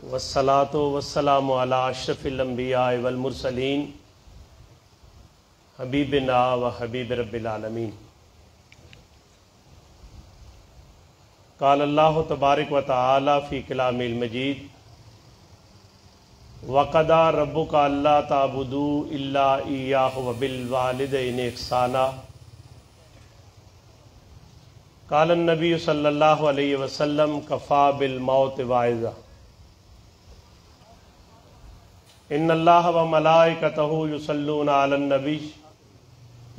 والصلاة والسلام على اشرف الانبیاء والمرسلین حبیبنا و حبیب رب العالمین۔ قال اللہ تبارک و تعالی فی کلام المجید وَقَضَىٰ رَبُّكَ أَلَّا تَعْبُدُوا إِلَّا إِيَّاهُ وَبِالْوَالِدَيْنِ إِحْسَانًا۔ قال النبی صلی اللہ علیہ وسلم کفا بالموت واعظا۔ ان اللہ وملائکتہ یصلون علی النبی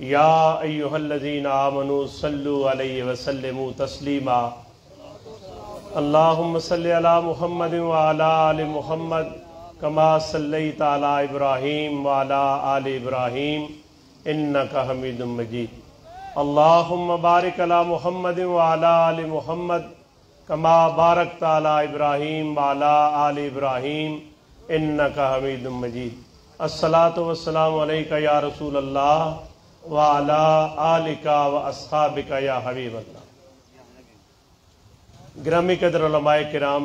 یا ایہا الذین آمنوا صلوا علیہ وسلموا تسلیما۔ اللہم صلی علی محمد وعلی آل محمد کما صلیت علی ابراہیم وعلی آل ابراہیم انکا حمید مجید۔ اللہم بارک علی محمد وعلی آل محمد کما بارکت علی ابراہیم وعلی آل ابراہیم انکا حمید مجید۔ الصلاۃ والسلام علیکہ یا رسول اللہ وعلی آلکہ واصحابکہ یا حبیب اللہ۔ گرامی قدر علماء کرام،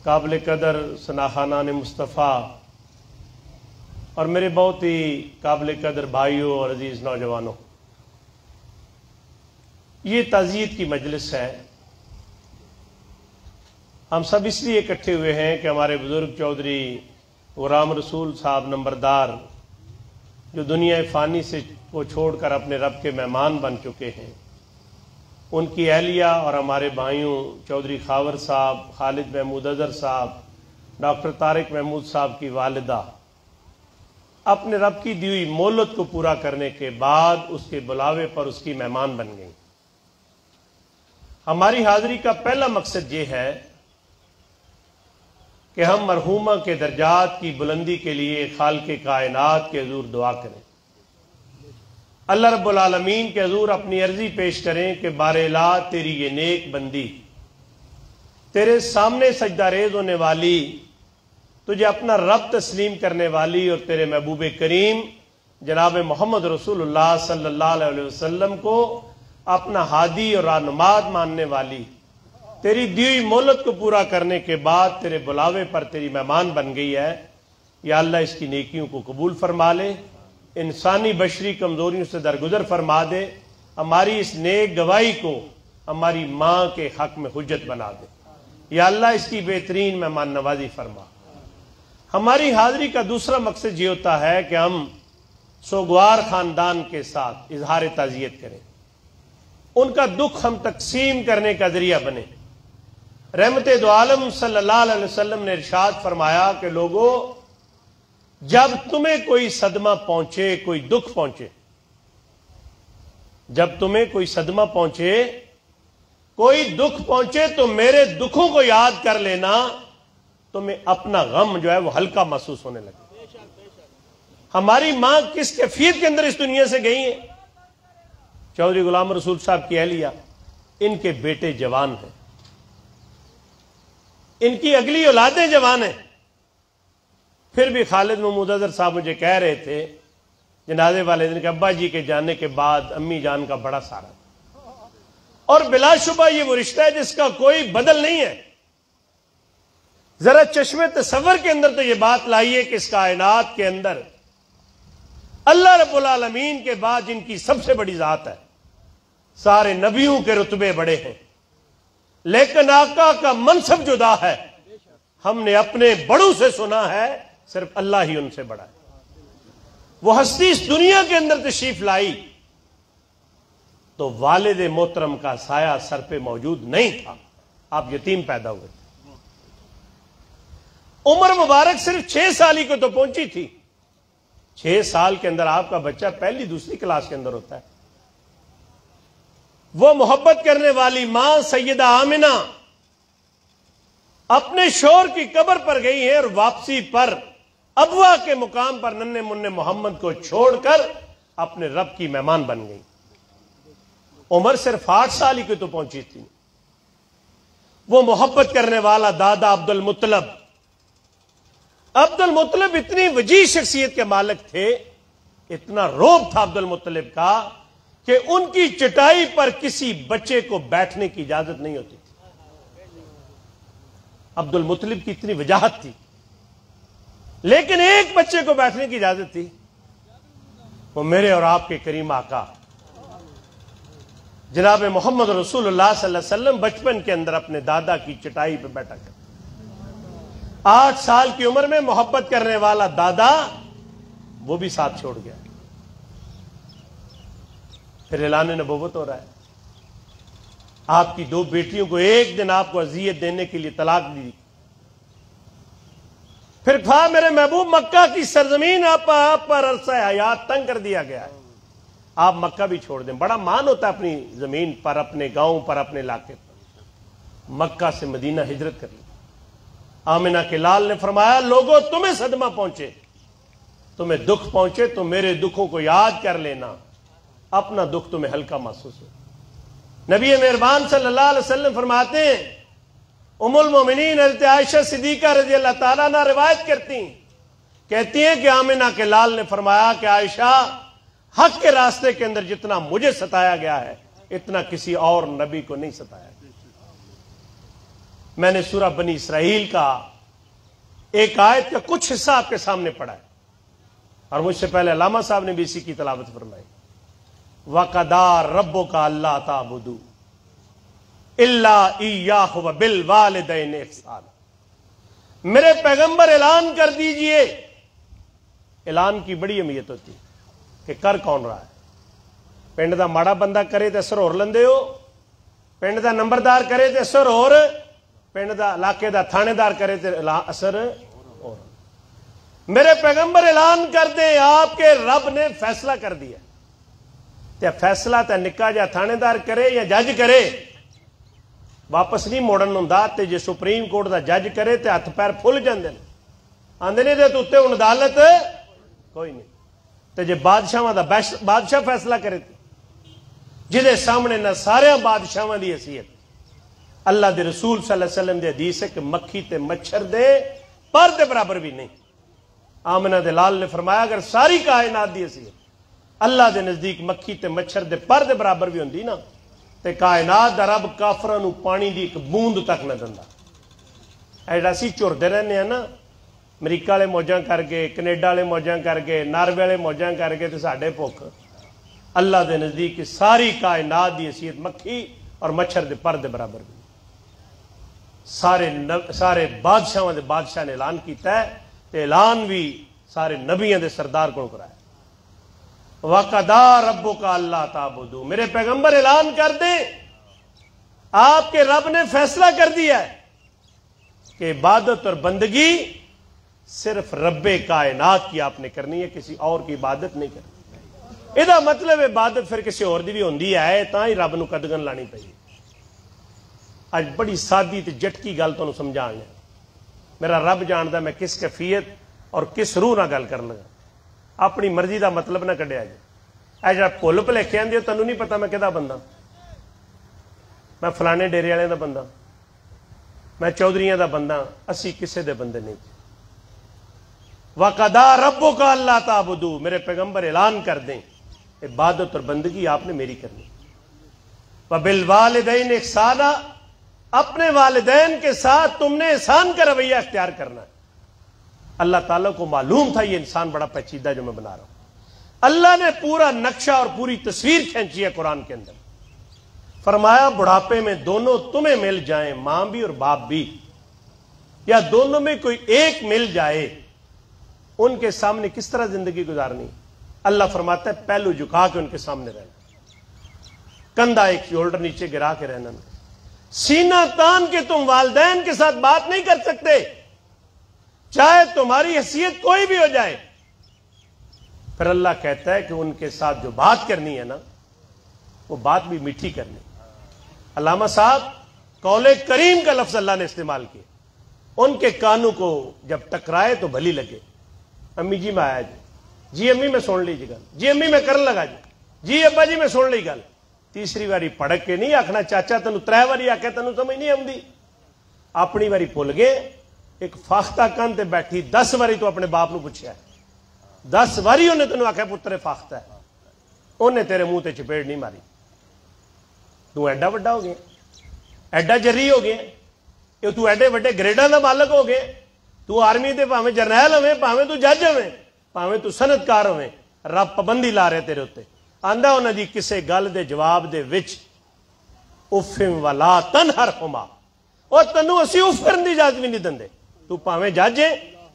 قابل قدر ثناخانان مصطفیٰ اور میرے بہت ہی قابل قدر بھائیوں اور عزیز نوجوانوں، یہ تعزیت کی مجلس ہے۔ ہم سب اس لیے اکٹھے ہوئے ہیں کہ ہمارے بزرگ چودھری غلام رسول صاحب نمبردار جو دنیا فانی سے کو چھوڑ کر اپنے رب کے مہمان بن چکے ہیں، ان کی اہلیہ اور ہمارے بھائیوں چودھری خاور صاحب، خالد محمود اظہر صاحب، ڈاکٹر طارق محمود صاحب کی والدہ اپنے رب کی دی ہوئی مہلت کو پورا کرنے کے بعد اس کے بلاوے پر اس کی مہمان بن گئیں۔ ہماری حاضری کا پہلا مقصد یہ ہے کہ ہم مرحومہ کے درجات کی بلندی کے لیے خالق کائنات کے حضور دعا کریں، اللہ رب العالمین کے حضور اپنی عرضی پیش کریں کہ بار الہ تیری یہ نیک بندی، تیرے سامنے سجدہ ریز ہونے والی، تجھے اپنا رب تسلیم کرنے والی اور تیرے محبوب کریم جناب محمد رسول اللہ صلی اللہ علیہ وسلم کو اپنا ہادی اور رہنماد ماننے والی، تیری دی ہوئی مہلت کو پورا کرنے کے بعد تیرے بلاوے پر تیری مہمان بن گئی ہے۔ یا اللہ اس کی نیکیوں کو قبول فرما لے، انسانی بشری کمزوریوں سے درگزر فرما دے، ہماری اس نیک گواہی کو ہماری ماں کے حق میں حجت بنا دے۔ یا اللہ اس کی بہترین مہمان نوازی فرما۔ ہماری حاضری کا دوسرا مقصد یہ ہوتا ہے کہ ہم سوگوار خاندان کے ساتھ اظہار تعزیت کریں، ان کا دکھ ہم تقسیم کرنے کا ذریعہ بنے۔ رحمت دو عالم صلی اللہ علیہ وسلم نے ارشاد فرمایا کہ لوگوں، جب تمہیں کوئی صدمہ پہنچے، کوئی دکھ پہنچے، جب تمہیں کوئی صدمہ پہنچے، کوئی دکھ پہنچے تو میرے دکھوں کو یاد کر لینا، تمہیں اپنا غم جو ہے وہ ہلکا محسوس ہونے لگے۔ ہماری ماں کس کیفیت کے اندر اس دنیا سے گئی ہیں؟ چودھری غلام رسول صاحب کی اہلیہ، ان کے بیٹے جوان ہیں، ان کی اگلی اولادیں جوان ہیں، پھر بھی خالد محمود اظہر صاحب مجھے کہہ رہے تھے جنازے والے دن کہ ابا جی کے جانے کے بعد امی جان کا بڑا سہارا، اور بلا شبہ یہ وہ رشتہ ہے جس کا کوئی بدل نہیں ہے۔ ذرا چشمے تصور کے اندر تو یہ بات لائیے کہ اس کائنات کے اندر اللہ رب العالمین کے بعد جن کی سب سے بڑی ذات ہے، سارے نبیوں کے رتبے بڑے ہیں، لیکن آقا کا منصب جدا ہے۔ ہم نے اپنے بڑوں سے سنا ہے صرف اللہ ہی ان سے بڑا ہے۔ وہ ہستی اس دنیا کے اندر تشریف لائی تو والد محترم کا سایہ سر پہ موجود نہیں تھا، آپ یتیم پیدا ہوئے تھے۔ عمر مبارک صرف 6 سال ہی کو تو پہنچی تھی، 6 سال کے اندر آپ کا بچہ پہلی دوسری کلاس کے اندر ہوتا ہے۔ وہ محبت کرنے والی ماں سیدہ آمنہ اپنے شوہر کی قبر پر گئی ہیں اور واپسی پر ابوا کے مقام پر ننھے منھے محمد کو چھوڑ کر اپنے رب کی مہمان بن گئی۔ عمر صرف 8 سال ہی کی تو پہنچی تھی۔ وہ محبت کرنے والا دادا عبد المطلب اتنی وجیح شخصیت کے مالک تھے، اتنا روب تھا عبد المطلب کا کہ ان کی چٹائی پر کسی بچے کو بیٹھنے کی اجازت نہیں ہوتی تھی۔ عبد المطلب کی اتنی وجاہت تھی، لیکن ایک بچے کو بیٹھنے کی اجازت تھی، وہ میرے اور آپ کے کریم آقا جناب محمد رسول اللہ صلی اللہ علیہ وسلم بچپن کے اندر اپنے دادا کی چٹائی پہ بیٹھا کر 8 سال کی عمر میں محبت کرنے والا دادا وہ بھی ساتھ چھوڑ گیا. پھر اعلان نبوت ہو رہا ہے. آپ کی 2 بیٹیوں کو ایک دن آپ کو اذیت دینے کے لیے طلاق دی. پھر کہا میرے محبوب مکہ کی سرزمین آپ پر عرصہ حیات تنگ کر دیا گیا ہے، آپ مکہ بھی چھوڑ دیں. بڑا مان ہوتا ہے اپنی زمین پر، اپنے گاؤں پر، اپنے علاقے پر. مکہ سے مدینہ ہجرت کر لی. آمنہ کے لال نے فرمایا لوگوں تمہیں صدمہ پہنچے، تمہیں دکھ پہنچے تو میرے دکھوں کو یاد کر لینا، اپنا دکھ تمہیں ہلکا محسوس ہو. نبی مہربان صلی اللہ علیہ وسلم فرماتے ہیں، ام المومنین حضرت عائشہ صدیقہ رضی اللہ تعالیٰ عنہ روایت کرتی ہیں، کہتی ہیں کہ آمنہ کے لال نے فرمایا کہ عائشہ حق کے راستے کے اندر جتنا مجھے ستایا گیا ہے اتنا کسی اور نبی کو نہیں ستایا گیا. میں نے سورہ بنی اسرائیل کا ایک آیت کا کچھ حصہ آپ کے سامنے پڑھا ہے، اور مجھ سے پہلے علامہ صاحب نے بھی اسی کی تلاوت فرمائی. وَقَضَىٰ رَبُّكَ أَلَّا تَعْبُدُوا إِلَّا إِيَّاهُ وَبِالْوَالِدَيْنِ إِحْسَانًا. میرے پیغمبر اعلان کر دیجئے. اعلان کی بڑی اہمیت ہوتی کہ کر کون رہا ہے. پنڈ دا ماڑا بندہ کرے تے اثر اور لندے ہو، پنڈ دا نمبردار کرے تے اثر اور، پنڈ دا علاقے دا تھانے دار کرے تے اثر اور. میرے پیغمبر اعلان کر دیں آپ کے رب نے فیصلہ کر دیا، تے فیصلہ تے نکا جا تھانے دار کرے یا جج کرے واپس نہیں موڑن ہوندا. تے جے سپریم کورٹ دا جج کرے تے ہاتھ پیر پھل جاندے نے، آندے نے دے تے ہن عدالت کوئی نہیں. تے جے بادشاہاں دا بادشاہ فیصلہ کرے جہدے سامنے نہ سارے بادشاہاں دی حیثیت. اللہ دے رسول صلی اللہ علیہ وسلم دے حدیث ہے کہ مکھی تے مچھر دے پر دے برابر بھی نہیں. آمنہ دے لال نے فرمایا اگر ساری کائنات دی حیثیت اللہ دے نزدیک مکھی تے مچھر دے پر دے برابر بھی ہوندی نا تے کائنات دا رب کافراں نو پانی دی ایک بوند تک نہ دندا. ایڈا سی چردے رہنے ہیں نا، امریکہ والے موجاں کر کے، کینیڈا والے موجاں کر کے، ناروے والے موجاں کر کے، تے ساڈے بھوک اللہ دے نزدیک ساری کائنات دی حیثیت مکھی اور مچھر دے پر دے برابر بھی. سارے بادشاہاں دے بادشاہ نے اعلان کیتا ہے تے اعلان بھی سارے نبیاں دے سردار کو کرایا. وَقَضَىٰ رَبُّكَ أَلَّا تَعْبُدُوا. میرے پیغمبر اعلان کر دیں آپ کے رب نے فیصلہ کر دیا ہے کہ عبادت اور بندگی صرف رب کائنات کی آپ نے کرنی ہے، کسی اور کی عبادت نہیں کرنی. یہ مطلب عبادت پھر کسی اور دی بھی ہوندی ہے تا ہی رب نو قدغن لانی پئی. اج بڑی سادی تے جٹکی گل تانوں سمجھان لیا. میرا رب جاندا میں کس کیفیت اور کس روح نہ گل کرن لگا. اپنی مرضی دا مطلب نہ کڈیا جائے. اے جڑا بھول بھلیکھے آندے تانوں نہیں پتا میں کدا بندہ، میں فلانے ڈیرے والے دا بندہ، میں چودھریاں دا بندہ، اسی کسے دے بندے نہیں. وَقَضَىٰ رَبُّكَ أَلَّا تَعْبُدُوا. میرے پیغمبر اعلان کر دیں عبادت اور بندگی آپ نے میری کرنی. وَبِالْوَالِدَيْنِ إِحْسَانًا. اپنے والدین کے ساتھ تم نے احسان کا رویہ اختیار کرنا ہے. اللہ تعالیٰ کو معلوم تھا یہ انسان بڑا پیچیدہ جو میں بنا رہا ہوں. اللہ نے پورا نقشہ اور پوری تصویر کھینچی ہے قرآن کے اندر. فرمایا بڑھاپے میں دونوں تمہیں مل جائیں، ماں بھی اور باپ بھی، یا دونوں میں کوئی ایک مل جائے، ان کے سامنے کس طرح زندگی گزارنی. اللہ فرماتا ہے پہلو جھکا کے ان کے سامنے رہنا، کندھا ایک شولڈر نیچے گرا کے رہنا. سینہ تان کے تم والدین کے ساتھ بات نہیں کر سکتے چاہے تمہاری حیثیت کوئی بھی ہو جائے. پھر اللہ کہتا ہے کہ ان کے ساتھ جو بات کرنی ہے نا وہ بات بھی میٹھی کرنی. علامہ صاحب قول کریم کا لفظ اللہ نے استعمال کیا. ان کے کانوں کو جب ٹکرائے تو بھلی لگے. امی جی میں آیا جی امی میں سن لیجیے گل، جی امی میں کرن لگا جی ابا جی میں سن لی گل. تیسری واری پڑک کے نہیں آخنا چاچا تینوں 3 واری آخیا تینوں سمجھ نہیں آتی. اپنی واری بھول گئے. ایک فاختہ کن تے بیٹھی 10 واری تو اپنے باپ نو پوچھا، 10 واری انہیں تینوں آخیا پتر فاختہ ہے، انہیں تیرے منہ تے چپیڑ نہیں ماری. تو ایڈا وڈا ہو گیا، ایڈا جری ہو گیا. یہ تو ایڈے وڈے گریڈاں دا مالک ہو گئے، تو آرمی دے بھاویں جرنیل ہوے، بھاویں تو جج ہوے، بھاویں تو صنعتکار ہوے، رب پابندی لا رہے تیرے اتنے، آندا انہاں دی کسے گل دے جواب دے وچ اف ولا تنہرہما، اور تینوں اسی اف کرن دی اجازت بھی نہیں دندے، تو پاویں جج ہے،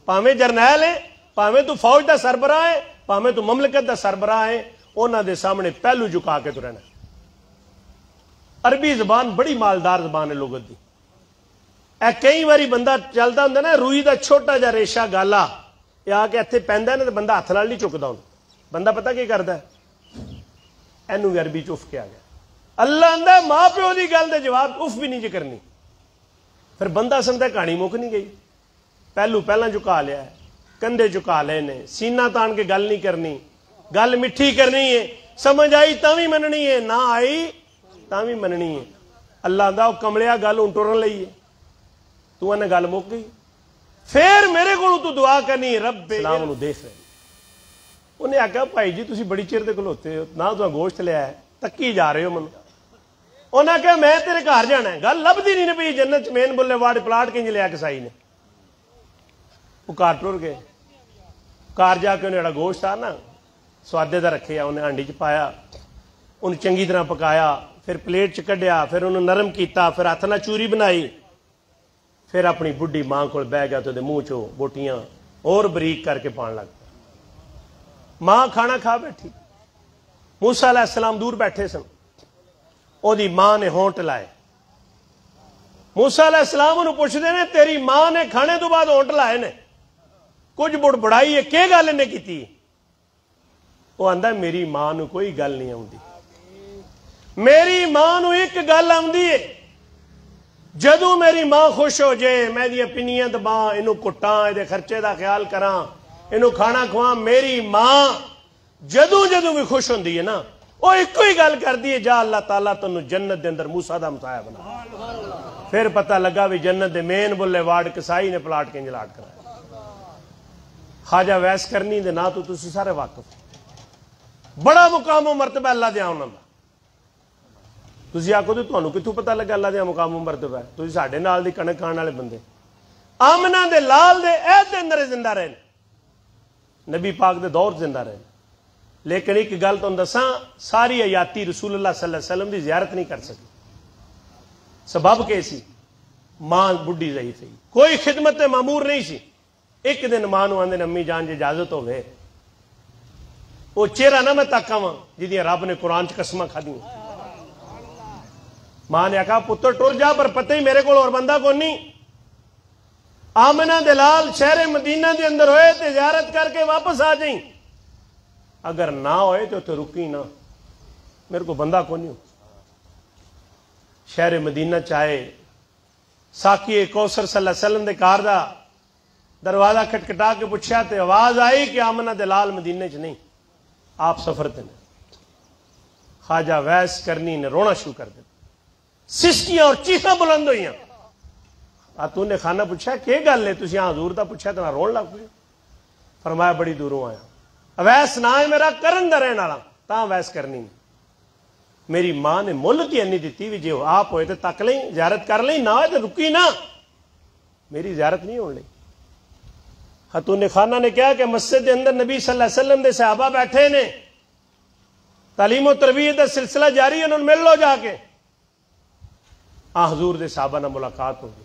پاویں جرنیل ہے، پاویں تو فوج دا سربراہ ہے، پاویں تو مملکت دا سربراہ ہے، انہاں دے سامنے پہلو جھکا کے تو رہنا۔ عربی زبان بڑی مالدار زبان ہے لغت دی، اے کئی واری بندہ چلدا ہوندا نا، روئی دا چھوٹا جا ریشہ گالا یہ آ کے اتنے پیندا ہے نا، تو بندہ ہاتھ نال نہیں چکدا ہوندا، بندہ پتہ کی کردا ہے، اینوں بھی عربی چ اف کیا گیا۔ اللہ آندا ماں پیو دی گل دے جواب اف بھی نہیں جی کرنی، پھر بندہ سمجھدا کہانی مک نہیں گئی، پہلو پہلاں جھکا لیا ہے، کندھے جھکا لے نے، سینہ تان کے گل نہیں کرنی، گل میٹھی کرنی ہے، سمجھ آئی تاں بھی مننی ہے، نہ آئی تاں بھی مننی ہے۔ اللہ آندا کملیا گل ہن ٹرن لئی ہے، تو انہیں گل مک گئی، پھر میرے کو تو دعا کرنی رب سلام نو دیکھ رہے۔ انہیں آخیا بھائی جی تسی بڑی چیر دے کھلوتے ہو، نہ تو گوشت لیا ہے، تکی جا رہے ہو من، انہیں آخیا میں تیرے گھر جانا ہے، گل لبھی نہیں پی جنت مین بلے واڑ پلاٹ کنج لیا کسائی نے، وہ گھر ٹر گئے، گھر جا کے انہیں جڑا گوشت تھا نا سوادے دا رکھیا، انہیں ہانڈی چ پایا، انہیں چنگی طرح پکایا، پھر پلیٹ چ کڈیا، پھر انہوں نرم کیتا، پھر ہاتھ نال چوری بنائی، پھر اپنی بڈھی ماں کو بہ گیا تو منہ چو بوٹیاں اور بریک کر کے پان لگ پیا۔ ماں کھانا کھا بیٹھی، موسیٰ علیہ السلام دور بیٹھے سن، او دی ماں نے ہونٹ لائے، موسیٰ علیہ السلام انہوں پوچھتے ہیں تیری ماں نے کھانے تو بعد ہونٹ لائے نے، کچھ بڑ بڑائی ہے کہ گل انہیں کی؟ وہ آندا میری ماں نو کوئی گل نہیں آتی، میری ماں نو ایک گل آتی ہے، جدو میری ماں خوش ہو جائے میں دیا پنیاں دباں، انہوں کٹاں، یہ خرچے دا خیال کراں، انہوں کھانا کھواں، میری ماں جدو جدو بھی خوش ہوندی ہے نا وہ ایک ہی گل کر دی ہے، جا اللہ تعالیٰ تنوں جنت دے اندر موسیٰ دا مسایہ بنا۔ پھر پتہ لگا بھی جنت دے مین بلے واڑ کسائی نے پلاٹ کے انجلاٹ کرایا۔ خواجہ ویس کرنی دے نا تو تسی سارے واقف، بڑا مقام و مرتبہ اللہ دے آنوں دا، تسی آکھو تو تانوں کتھوں پتہ لگا اللہ دے مقام و مرتبہ ہے؟ تسی ساڈے نال دی کنک کھان والے بندے، آمنہ دے لال دے عہد دے اندر زندہ رہے، نبی پاک دے دور زندہ رہے، لیکن ایک گل تو دساں ساری حیاتی رسول اللہ صلی اللہ علیہ وسلم دی زیارت نہیں کر سکی، سبب کے سی ماں بڈھی ضعیف تھی، کوئی خدمت مامور نہیں سی، ایک دن ماں نو آندے امی جان جی اجازت ہوے وہ چہرہ نہ میں تکاواں جدیاں رب نے قرآن چ قسماں کھادیاں، ماں نے آخا پتر ٹر جا، پر پتہ ہی میرے کو اور بندہ کون نہیں، آمنہ دلال شہر مدینہ دے اندر ہوئے تے زیارت کر کے واپس آ جائیں، اگر نہ ہوئے تو اتنے رکی نہ، میرے کو بندہ کون نہیں ہو۔ شہر مدینہ چاہے ساقی کوثر صلی اللہ علیہ وسلم دے کار دا دروازہ کھٹکھٹا کے پوچھا تے آواز آئی کہ آمنہ دلال مدینہ چ نہیں، آپ سفر تے نے۔ خواجہ ویس کرنی نے رونا شروع کر دیا، سسکیاں اور چیخاں بلند ہوئیاں، تو نے خانہ پوچھا کہ گل ہے تسی ہاں حضور دا پوچھا تو نہ رون لگ پیا، فرمایا بڑی دوروں آیا، اویس نہ ہے میرا، کرن دا رہن والا تاں اویس کرنی، میری ماں نے مہلت ہی نہیں دیتی بھی جی آپ ہوئے تو تک لیں زیارت کر لیں، نہ ہوئے تو رکی نہ، میری زیارت نہیں ہونے لگی۔ خاتون خانہ نے کہا کہ مسجد کے اندر نبی صلی اللہ علیہ وسلم دے صحابہ بیٹھے نے، تعلیم و تربیت کا سلسلہ جاری، انہوں نے مل لو جا کے، حضور دے صحابہ نہ ملاقات ہوگی،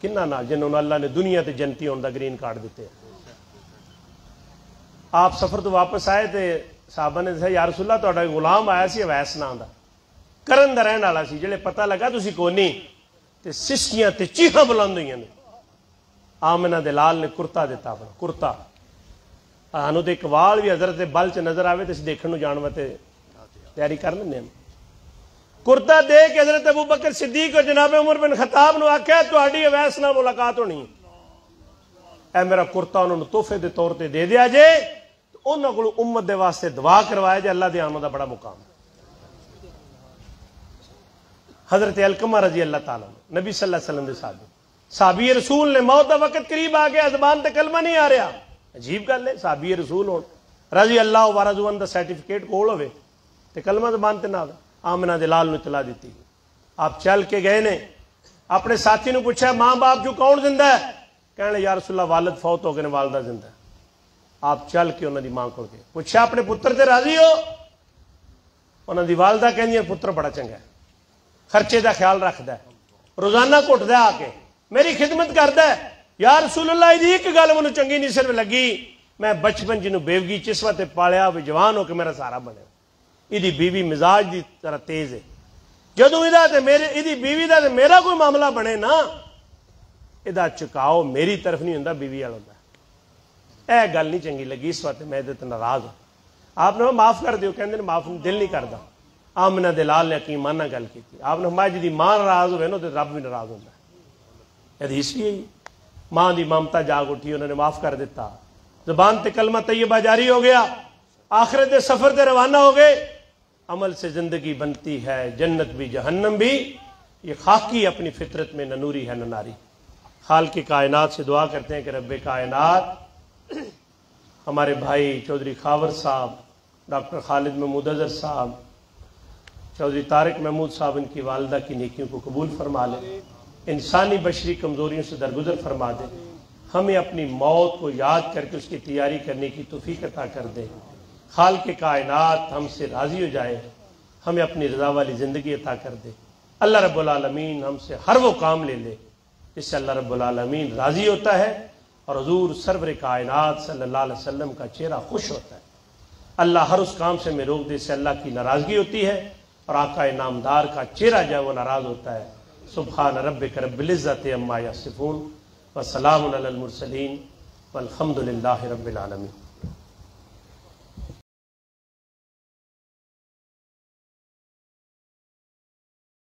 کنہ نال جنہوں نے اللہ نے دنیا تے جنتی ہونے دا گرین کارڈ دیتے ہیں۔ آپ سفر تو واپس آئے تے صحابہ نے دسیا یا رسول اللہ تہاڈا غلام آیا سی اویس نام دا، کرن دا رہن والا سی، جلے پتہ لگا تسی کونی تے سسکیاں تے چیخاں بلند ہوئیاں نے۔ آمنہ دلال نے کرتا دیتا اپنا، کرتا سانوں تے ایک وال بھی حضرت بل چ نظر آوے تے دیکھن نو جان واسطے تیاری کر لیندے ہیں، کرتا دے کے حضرت ابو بکر صدیق اور جناب عمر بن خطاب نو آکھیا تہاڈی اویس نال ملاقات ہونی ہے، اے میرا کرتا انہوں نے تحفے دے طور تے دے دیا جے، انہوں کو امت دے واسطے دعا کروایا جے، اللہ دے آمد دا بڑا مقام۔ حضرت علقمہ رضی اللہ تعالیٰ نبی صلی اللہ علیہ وسلم دے صحابی، صحابی رسول نے موت دا وقت قریب آ گیا، زبان تے کلمہ نہیں آ رہا، عجیب گل ہے، صحابی رسول ہون رضی اللہ ورضوان دا سرٹیفکیٹ کول ہوئے تے کلمہ زبان تے نہ آوے۔ آمنہ دلال نے اطلاع دیتی، آپ چل کے گئے نے، اپنے ساتھی نے پوچھا ماں باپ جو کون زندہ ہے؟ کہنے یا رسول اللہ والد فوت ہو گئے، والدہ زندہ ہے۔ آپ چل کے انہوں دی ماں کو گئے، پوچھا اپنے پتر تے راضی ہو؟ انہوں دی والدہ کہندی ہے پتر بڑا چنگا ہے، خرچے دا خیال رکھدا ہے، روزانہ کٹدا آ کے میری خدمت کردا ہے۔ یا رسول اللہ دی ایک گل مینوں چنگی نہیں صرف لگی، میں بچپن جنوں بیوگی چسوا تے پالیا وہ جوان ہو کے میرا سہارا بنے۔ ایدی بیوی مزاج دی طرح تیز ہے، جدوں ایدی بیوی دا تے میرا کوئی معاملہ بنے نا، ایدا چکاؤ میری طرف نہیں ہوندا، بیوی والا ہوندا۔ اے گل نہیں چنگی لگی، اس وقت میں تے ناراض ہوں۔ آپ نے معاف کر دیو، کہندے معاف دل نہیں کردا۔ آمنہ دلال نے حکیمانہ گل کی تھی، آپ نے فرمایا جدی ماں ناراض ہوئے نا تے رب بھی ناراض ہوندا ہے۔ حدیث بھی ہے، ماں دی ممتا جاگ اٹھی، انہوں نے معاف کر دیتا، زبان تے کلمہ طیبہ جاری ہو گیا، آخرت دے سفر تے روانہ ہو گئے۔ عمل سے زندگی بنتی ہے، جنت بھی جہنم بھی، یہ خاکی اپنی فطرت میں نہ نوری ہے نہ ناری۔ خالق کائنات سے دعا کرتے ہیں کہ رب کائنات ہمارے بھائی چودھری خاور صاحب، ڈاکٹر خالد محمود اظہر صاحب، چودھری طارق محمود صاحب، ان کی والدہ کی نیکیوں کو قبول فرما لے، انسانی بشری کمزوریوں سے درگزر فرما دے، ہمیں اپنی موت کو یاد کر کے اس کی تیاری کرنے کی توفیق عطا کر دے۔ خالق کائنات ہم سے راضی ہو جائے، ہمیں اپنی رضا والی زندگی عطا کر دے۔ اللہ رب العالمین ہم سے ہر وہ کام لے لے جس سے اللہ رب العالمین راضی ہوتا ہے اور حضور سرور کائنات صلی اللہ علیہ وسلم کا چہرہ خوش ہوتا ہے۔ اللہ ہر اس کام سے میں روک دے سے اللہ کی ناراضگی ہوتی ہے اور آقا نامدار کا چہرہ جو ہے وہ ناراض ہوتا ہے۔ سبحان ربک رب العزت عما یصفون وسلام علی المرسلین والحمد للہ رب العالمین۔